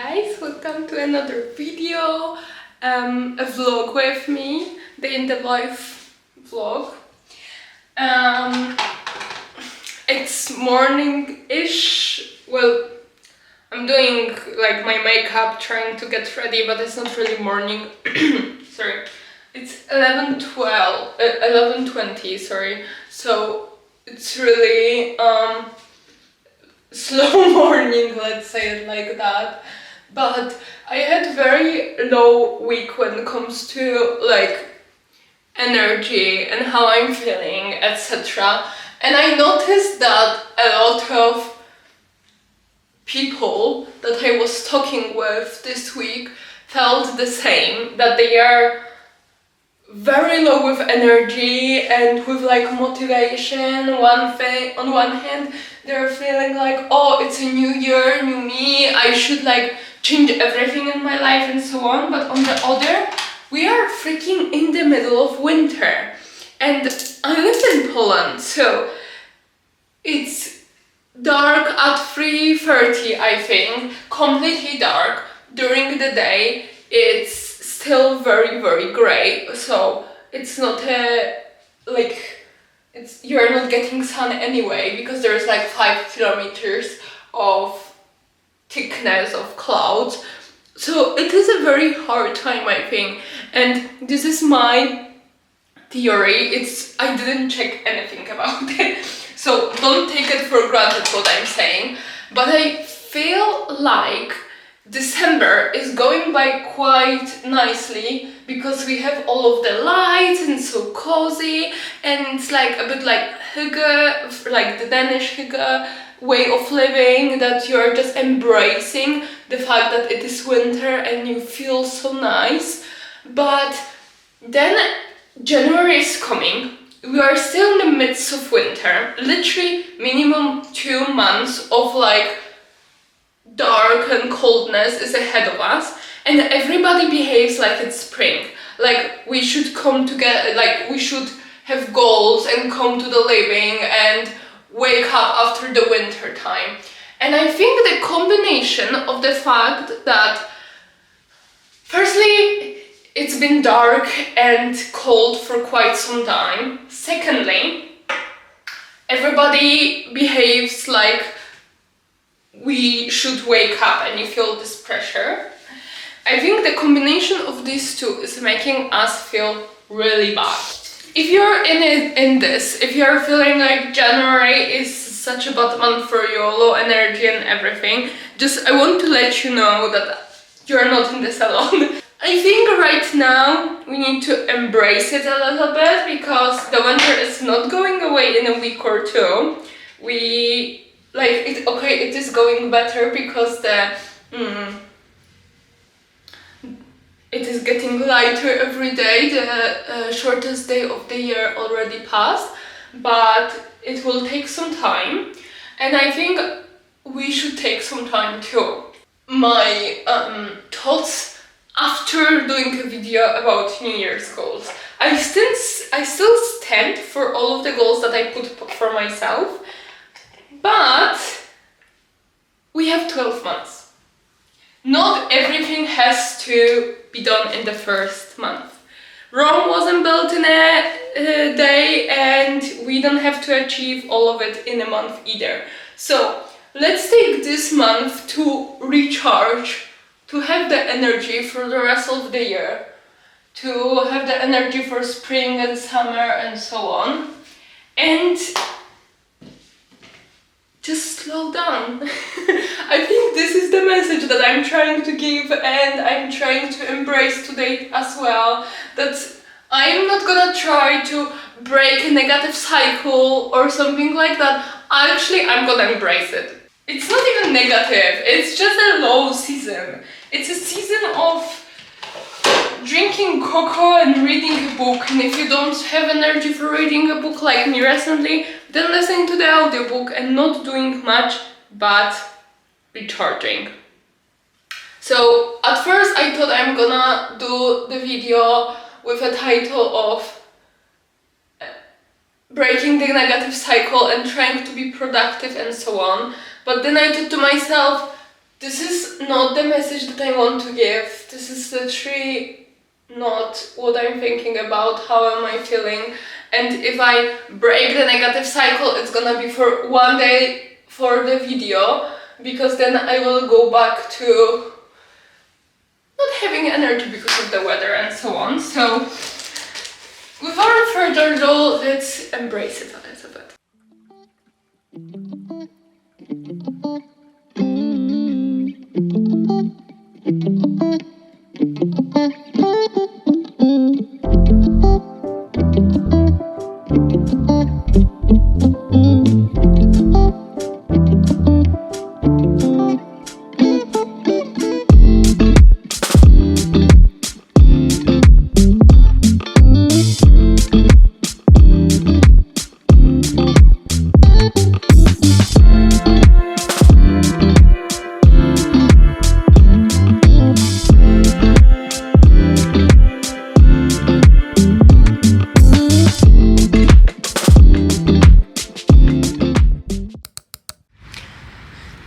guys, welcome to another video, a vlog with me, day in the life vlog. It's morning-ish. Well, I'm doing like my makeup, trying to get ready, but it's not really morning. Sorry, it's 11:20. Sorry, so it's really slow morning, let's say it like that. But I had very low week when it comes to like energy and how I'm feeling, etc. And I noticed that a lot of people that I was talking with this week felt the same, that they are very low with energy and with like motivation. One thing, on one hand, they're feeling like, oh, it's a new year, new me, I should like change everything in my life and so on. But on the other, we are freaking in the middle of winter, and I live in Poland, so it's dark at 3:30, I think, completely dark. During the day it's still very grey, so it's not you're not getting sun anyway, because there's like 5 kilometers of thickness of clouds. So it is a very hard time, I think, and this is my theory. I didn't check anything about it, so don't take it for granted what I'm saying, but I feel like December is going by quite nicely because we have all of the lights and so cozy, and it's like a bit like hygge, like the Danish hygge way of living, that you're just embracing the fact that it is winter and you feel so nice. But then January is coming. We are still in the midst of winter, literally minimum 2 months of like dark and coldness is ahead of us, and everybody behaves like it's spring, like we should come together, like we should have goals and come to the living and wake up after the winter time. And I think the combination of the fact that firstly it's been dark and cold for quite some time, secondly everybody behaves like we should wake up and you feel this pressure. I think the combination of these two is making us feel really bad. If you're if you're feeling like January is such a bad month for you, low energy and everything, I want to let you know that you're not in this alone. I think right now we need to embrace it a little bit, because the winter is not going away in a week or two. It is going better because it is getting lighter every day. The shortest day of the year already passed, but it will take some time, and I think we should take some time too. My thoughts after doing a video about New Year's goals. I still stand for all of the goals that I put for myself, but we have 12 months. Not everything has to be done in the first month. Rome wasn't built in a day, and we don't have to achieve all of it in a month either. So let's take this month to recharge, to have the energy for the rest of the year, to have the energy for spring and summer and so on, and just slow down. I think this is the message that I'm trying to give, and I'm trying to embrace today as well, that I'm not gonna try to break a negative cycle or something like that. Actually, I'm gonna embrace it. It's not even negative, it's just a low season. It's a season of drinking cocoa and reading a book, and if you don't have energy for reading a book like me recently, then listening to the audiobook and not doing much but recharging. So at first I thought I'm gonna do the video with a title of breaking the negative cycle and trying to be productive and so on, but then I thought to myself, this is not the message that I want to give. This is literally not what I'm thinking about, how am I feeling. And if I break the negative cycle, it's gonna be for one day for the video, because then I will go back to not having energy because of the weather and so on. So without further ado, let's embrace it a little bit.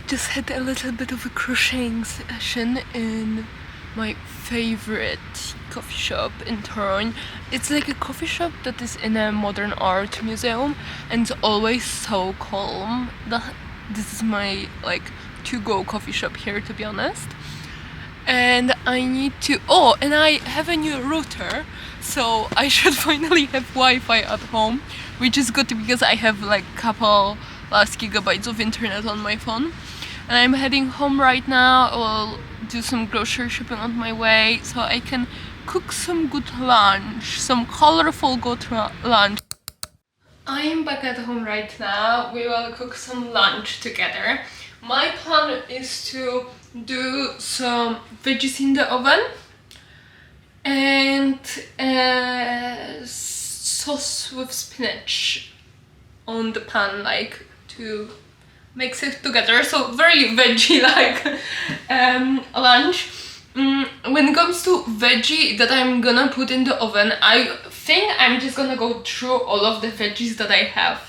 Just had a little bit of a crocheting session in my favorite coffee shop in Toronto. It's like a coffee shop that is in a modern art museum, and it's always so calm. This is my like to-go coffee shop here, to be honest. And I need to and I have a new router, so I should finally have Wi-Fi at home, which is good because I have like couple last gigabytes of internet on my phone. And I'm heading home right now. I will do some grocery shopping on my way so I can cook some good lunch, some colorful good lunch. I am back at home right now. We will cook some lunch together. My plan is to do some veggies in the oven and sauce with spinach on the pan, like to mix it together, so very veggie like lunch. When it comes to veggie that I'm gonna put in the oven, I think I'm just gonna go through all of the veggies that I have.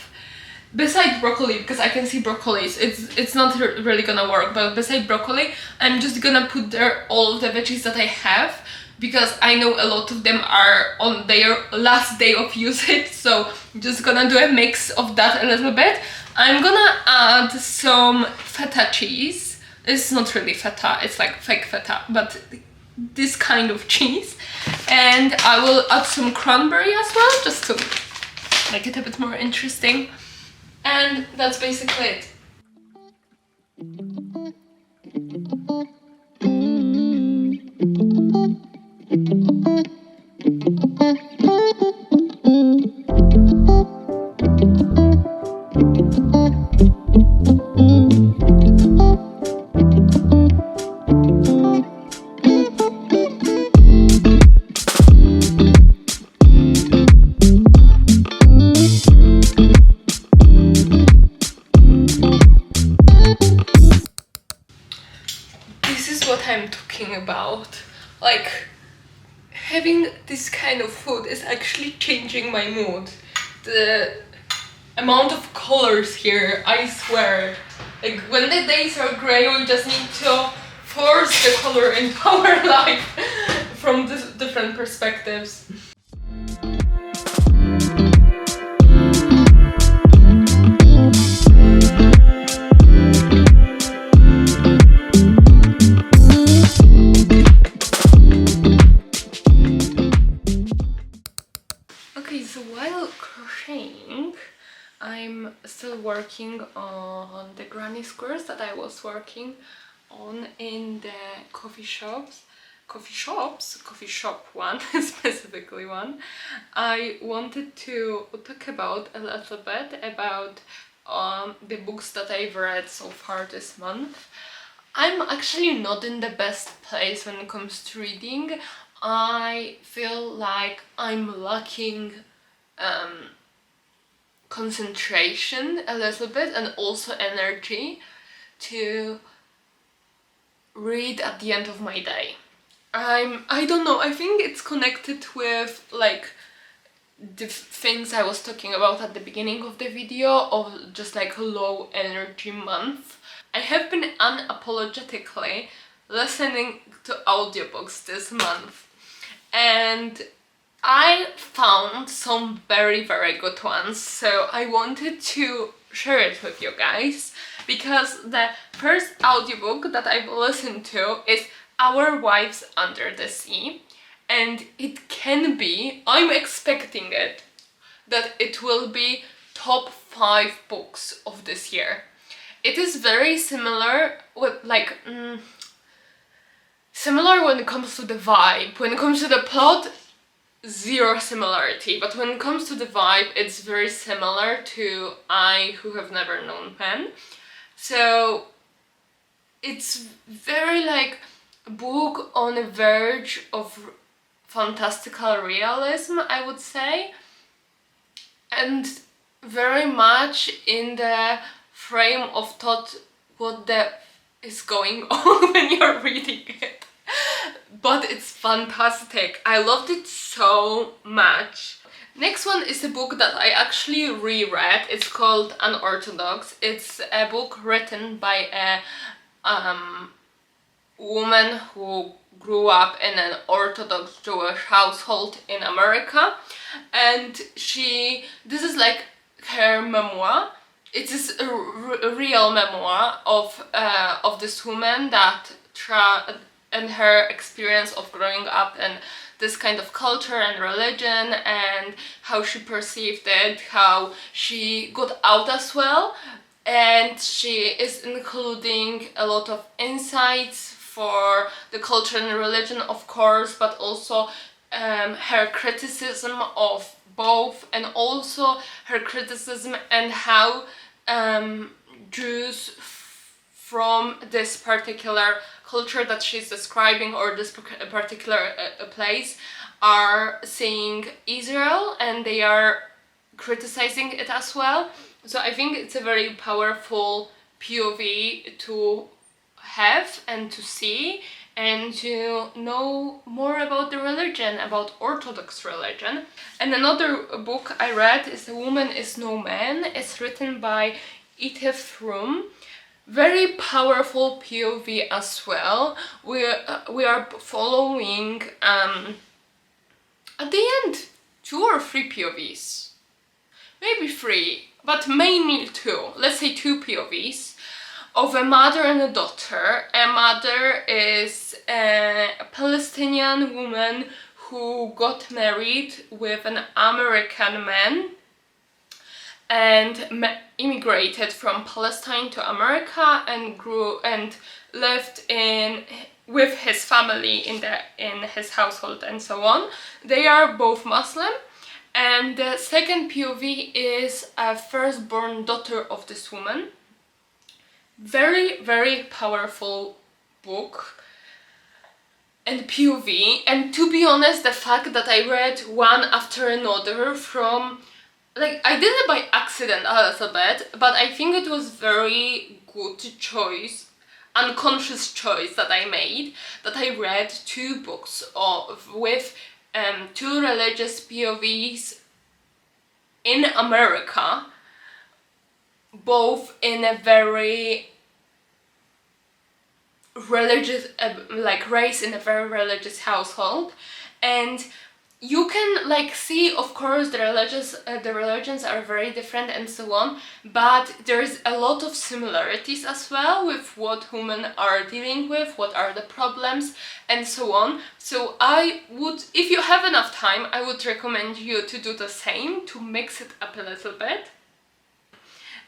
Besides broccoli, because I can see broccoli, it's not really gonna work, but beside broccoli, I'm just gonna put there all of the veggies that I have, because I know a lot of them are on their last day of usage, so I'm just gonna do a mix of that a little bit. I'm gonna add some feta cheese. It's not really feta, it's like fake feta, but this kind of cheese. And I will add some cranberry as well, just to make it a bit more interesting. And that's basically it. I'm talking about. Like, having this kind of food is actually changing my mood. The amount of colors here, I swear. Like, when the days are grey, we just need to force the color into our life from different perspectives. So while crocheting, I'm still working on the granny squares that I was working on in the coffee shop one, specifically one. I wanted to talk about a little bit about the books that I've read so far this month. I'm actually not in the best place when it comes to reading. I feel like I'm lacking concentration a little bit, and also energy to read at the end of my day. I don't know, I think it's connected with like the things I was talking about at the beginning of the video, of just like a low energy month. I have been unapologetically listening to audiobooks this month, and I found some very good ones, so I wanted to share it with you guys, because the first audiobook that I've listened to is Our Wives Under the Sea, and it can be, I'm expecting it, that it will be top 5 books of this year. It is very similar with similar when it comes to the vibe. When it comes to the plot, zero similarity, but when it comes to the vibe, it's very similar to I Who Have Never Known Pen. So it's very like a book on the verge of fantastical realism, I would say, and very much in the frame of thought what is going on when you're reading it. But it's fantastic. I loved it so much. Next one is a book that I actually reread. It's called Unorthodox. It's a book written by a woman who grew up in an Orthodox Jewish household in America, and this is like her memoir. It is a real memoir of this woman and her experience of growing up in this kind of culture and religion, and how she perceived it, how she got out as well, and she is including a lot of insights for the culture and religion, of course, but also her criticism of both, and also her criticism and how Jews from this particular culture that she's describing, or this particular place, are seeing Israel, and they are criticizing it as well. So I think it's a very powerful POV to have and to see, and to know more about the religion, about Orthodox religion. And another book I read is A Woman Is No Man. It's written by Edith Room. Very powerful POV as well. We are following at the end 2 or 3 POVs, maybe 3, but mainly 2. Let's say 2 POVs of a mother and a daughter. A mother is a Palestinian woman who got married with an American man and immigrated from Palestine to America, and grew and lived with his family in his household and so on. They are both Muslim. And the second POV is a firstborn daughter of this woman. Very powerful book and POV. And to be honest, the fact that I read one after another from, like, I did it by accident a little bit, but I think it was very good choice, unconscious choice that I made, that I read 2 books with 2 religious POVs in America, both in a very religious, like raised in a very religious household. And you can like see, of course, the religions are very different and so on, but there's a lot of similarities as well with what women are dealing with, what are the problems and so on. So I would, if you have enough time, I would recommend you to do the same, to mix it up a little bit.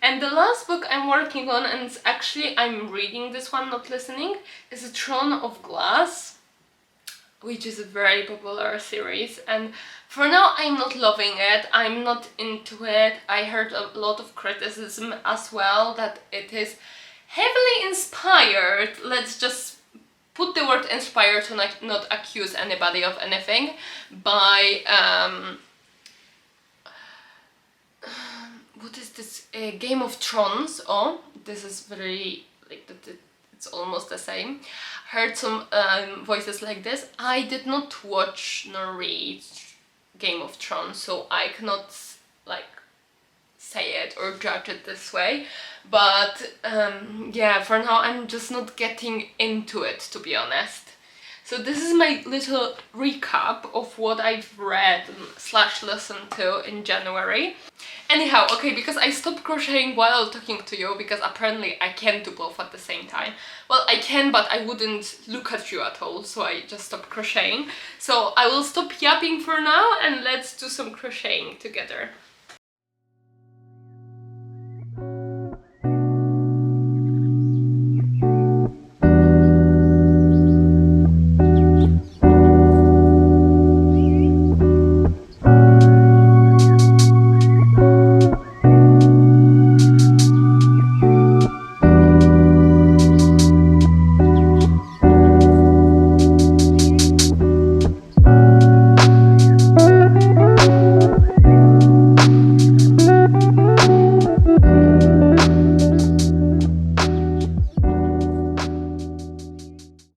And the last book I'm working on, and actually I'm reading this one, not listening, is A Throne of Glass, which is a very popular series, and for now I'm not loving it, I'm not into it. I heard a lot of criticism as well that it is heavily inspired, let's just put the word inspired to not accuse anybody of anything, by what is this, Game of Thrones. Oh, this is very, like, it's almost the same. Heard some voices like this. I did not watch nor read Game of Thrones, so I cannot like say it or judge it this way, but yeah, for now I'm just not getting into it, to be honest. So this is my little recap of what I've read / listened to in January. Anyhow, okay, because I stopped crocheting while talking to you, because apparently I can't do both at the same time. Well, I can, but I wouldn't look at you at all, so I just stopped crocheting. So I will stop yapping for now and let's do some crocheting together.